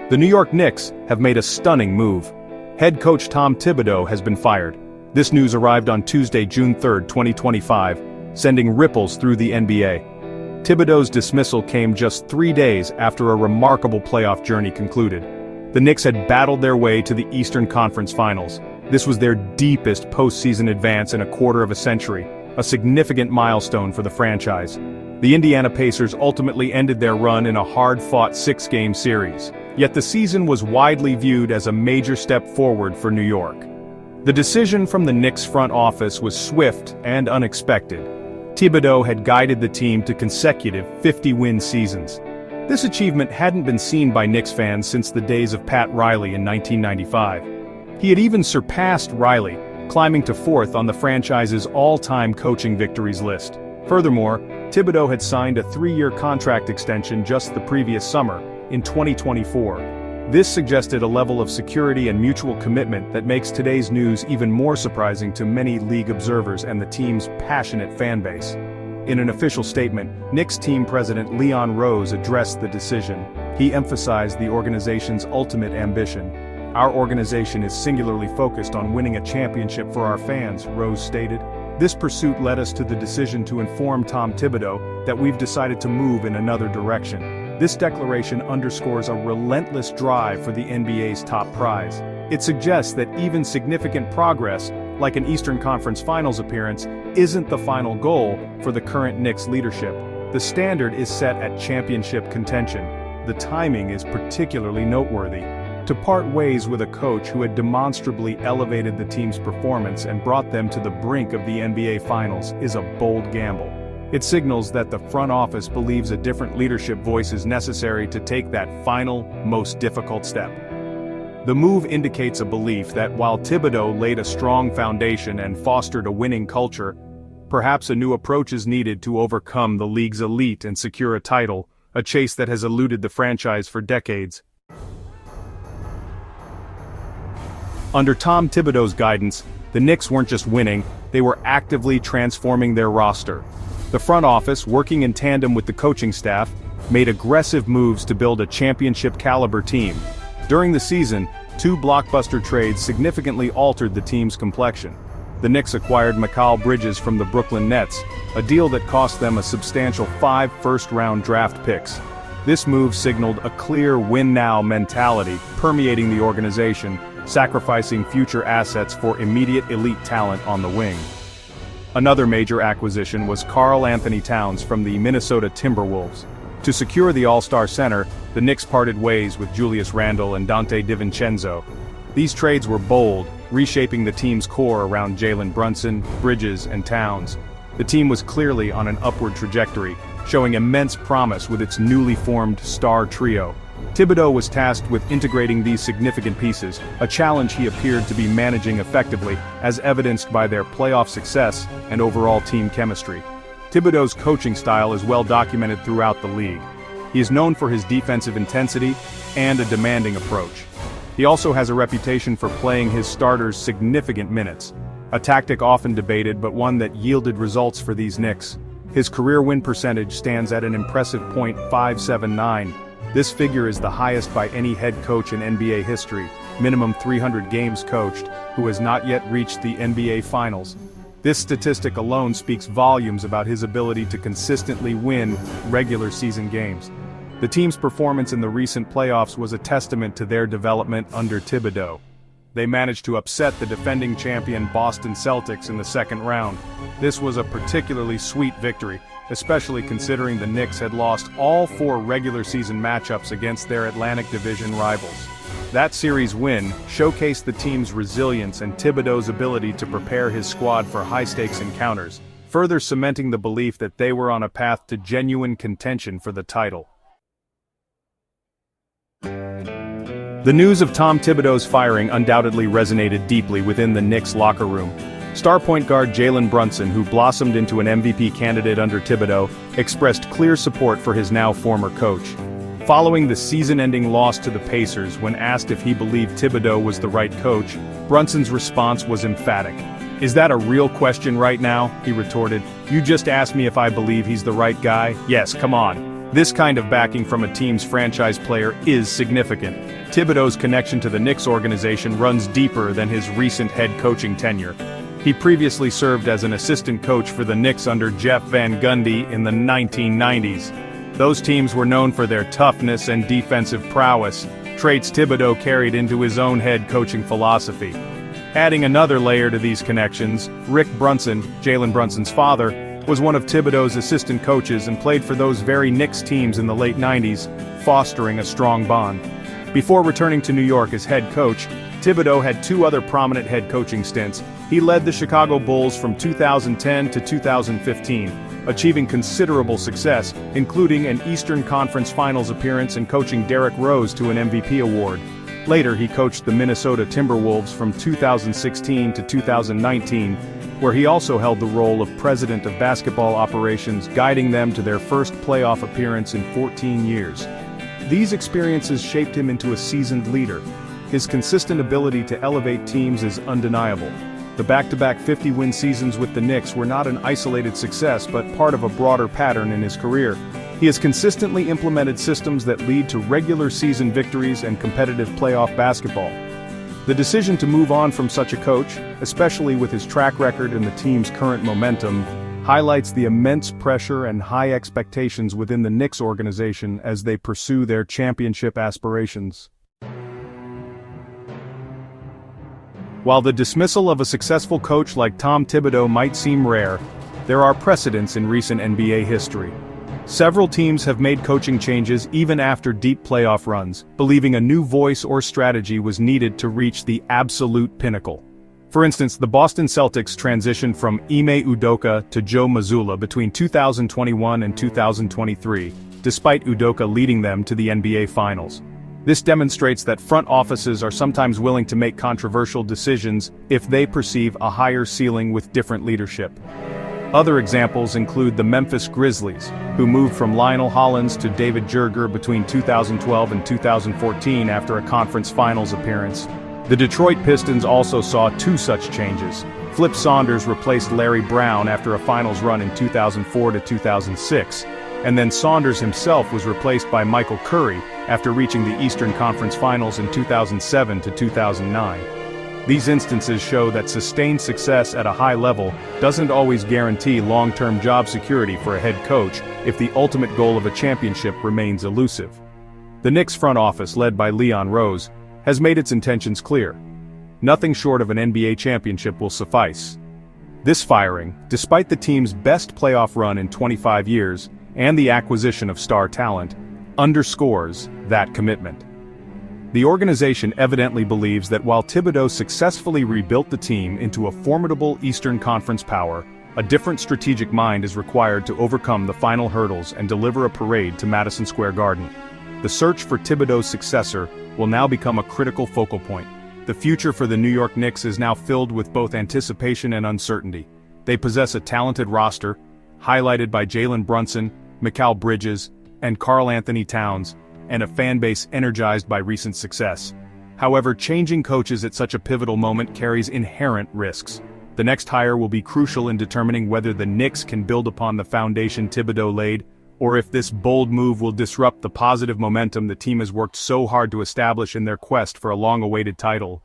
The New York Knicks have made a stunning move. Head coach Tom Thibodeau has been fired. This news arrived on Tuesday, June 3, 2025, sending ripples through the NBA. Thibodeau's dismissal came just 3 days after a remarkable playoff journey concluded. The Knicks had battled their way to the Eastern Conference Finals. This was their deepest postseason advance in a quarter of a century, a significant milestone for the franchise. The Indiana Pacers ultimately ended their run in a hard-fought 6-game series. Yet the season was widely viewed as a major step forward for New York. The decision from the Knicks front office was swift and unexpected. Thibodeau had guided the team to consecutive 50-win seasons. This achievement hadn't been seen by Knicks fans since the days of Pat Riley in 1995. He had even surpassed Riley, climbing to 4th on the franchise's all-time coaching victories list. Furthermore, Thibodeau had signed a 3-year contract extension just the previous summer, in 2024. This suggested a level of security and mutual commitment that makes today's news even more surprising to many league observers and the team's passionate fan base. In an official statement, Knicks team president Leon Rose addressed the decision. He emphasized the organization's ultimate ambition. "Our organization is singularly focused on winning a championship for our fans," Rose stated. "This pursuit led us to the decision to inform Tom Thibodeau that we've decided to move in another direction. This declaration underscores a relentless drive for the NBA's top prize. It suggests that even significant progress, like an Eastern Conference Finals appearance, isn't the final goal for the current Knicks leadership. The standard is set at championship contention. The timing is particularly noteworthy. To part ways with a coach who had demonstrably elevated the team's performance and brought them to the brink of the NBA Finals is a bold gamble. It signals that the front office believes a different leadership voice is necessary to take that final, most difficult step. The move indicates a belief that while Thibodeau laid a strong foundation and fostered a winning culture, perhaps a new approach is needed to overcome the league's elite and secure a title, a chase that has eluded the franchise for decades. Under Tom Thibodeau's guidance, the Knicks weren't just winning, they were actively transforming their roster. The front office, working in tandem with the coaching staff, made aggressive moves to build a championship-caliber team. During the season, 2 blockbuster trades significantly altered the team's complexion. The Knicks acquired Mikal Bridges from the Brooklyn Nets, a deal that cost them a substantial 5 first-round draft picks. This move signaled a clear win-now mentality permeating the organization, sacrificing future assets for immediate elite talent on the wing. Another major acquisition was Karl Anthony Towns from the Minnesota Timberwolves. To secure the All-Star center, the Knicks parted ways with Julius Randle and Dante DiVincenzo. These trades were bold, reshaping the team's core around Jalen Brunson, Bridges, and Towns. The team was clearly on an upward trajectory, showing immense promise with its newly formed star trio. Thibodeau was tasked with integrating these significant pieces, a challenge he appeared to be managing effectively, as evidenced by their playoff success and overall team chemistry. Thibodeau's coaching style is well documented throughout the league. He is known for his defensive intensity and a demanding approach. He also has a reputation for playing his starters significant minutes, a tactic often debated but one that yielded results for these Knicks. His career win percentage stands at an impressive .579. This figure is the highest by any head coach in NBA history, minimum 300 games coached, who has not yet reached the NBA Finals. This statistic alone speaks volumes about his ability to consistently win regular season games. The team's performance in the recent playoffs was a testament to their development under Thibodeau. They managed to upset the defending champion Boston Celtics in the second round. This was a particularly sweet victory, especially considering the Knicks had lost all 4 regular season matchups against their Atlantic Division rivals. That series win showcased the team's resilience and Thibodeau's ability to prepare his squad for high-stakes encounters, further cementing the belief that they were on a path to genuine contention for the title. The news of Tom Thibodeau's firing undoubtedly resonated deeply within the Knicks locker room. Star point guard Jalen Brunson, who blossomed into an MVP candidate under Thibodeau, expressed clear support for his now former coach. Following the season-ending loss to the Pacers when asked if he believed Thibodeau was the right coach, Brunson's response was emphatic. "Is that a real question right now?" he retorted. "You just asked me if I believe he's the right guy? Yes, come on." This kind of backing from a team's franchise player is significant. Thibodeau's connection to the Knicks organization runs deeper than his recent head coaching tenure. He previously served as an assistant coach for the Knicks under Jeff Van Gundy in the 1990s. Those teams were known for their toughness and defensive prowess, traits Thibodeau carried into his own head coaching philosophy. Adding another layer to these connections, Rick Brunson, Jalen Brunson's father, was one of Thibodeau's assistant coaches and played for those very Knicks teams in the late 90s, fostering a strong bond. Before returning to New York as head coach, Thibodeau had two other prominent head coaching stints. He led the Chicago Bulls from 2010 to 2015, achieving considerable success, including an Eastern Conference Finals appearance and coaching Derrick Rose to an MVP award. Later, he coached the Minnesota Timberwolves from 2016 to 2019, where he also held the role of president of basketball operations, guiding them to their first playoff appearance in 14 years. These experiences shaped him into a seasoned leader. His consistent ability to elevate teams is undeniable. The back-to-back 50-win seasons with the Knicks were not an isolated success but part of a broader pattern in his career. He has consistently implemented systems that lead to regular season victories and competitive playoff basketball. The decision to move on from such a coach, especially with his track record and the team's current momentum, highlights the immense pressure and high expectations within the Knicks organization as they pursue their championship aspirations. While the dismissal of a successful coach like Tom Thibodeau might seem rare, there are precedents in recent NBA history. Several teams have made coaching changes even after deep playoff runs, believing a new voice or strategy was needed to reach the absolute pinnacle. For instance, the Boston Celtics transitioned from Ime Udoka to Joe Mazzulla between 2021 and 2023, despite Udoka leading them to the NBA Finals. This demonstrates that front offices are sometimes willing to make controversial decisions if they perceive a higher ceiling with different leadership. Other examples include the Memphis Grizzlies, who moved from Lionel Hollins to David Jerger between 2012 and 2014 after a conference finals appearance. The Detroit Pistons also saw two such changes. Flip Saunders replaced Larry Brown after a finals run in 2004 to 2006, and then Saunders himself was replaced by Michael Curry after reaching the Eastern Conference Finals in 2007 to 2009. These instances show that sustained success at a high level doesn't always guarantee long-term job security for a head coach if the ultimate goal of a championship remains elusive. The Knicks front office, led by Leon Rose, has made its intentions clear. Nothing short of an NBA championship will suffice. This firing, despite the team's best playoff run in 25 years and the acquisition of star talent, underscores that commitment. The organization evidently believes that while Thibodeau successfully rebuilt the team into a formidable Eastern Conference power, a different strategic mind is required to overcome the final hurdles and deliver a parade to Madison Square Garden. The search for Thibodeau's successor will now become a critical focal point. The future for the New York Knicks is now filled with both anticipation and uncertainty. They possess a talented roster, highlighted by Jalen Brunson, Mikal Bridges, and Karl Anthony Towns, and a fan base energized by recent success. However, changing coaches at such a pivotal moment carries inherent risks. The next hire will be crucial in determining whether the Knicks can build upon the foundation Thibodeau laid, or if this bold move will disrupt the positive momentum the team has worked so hard to establish in their quest for a long-awaited title.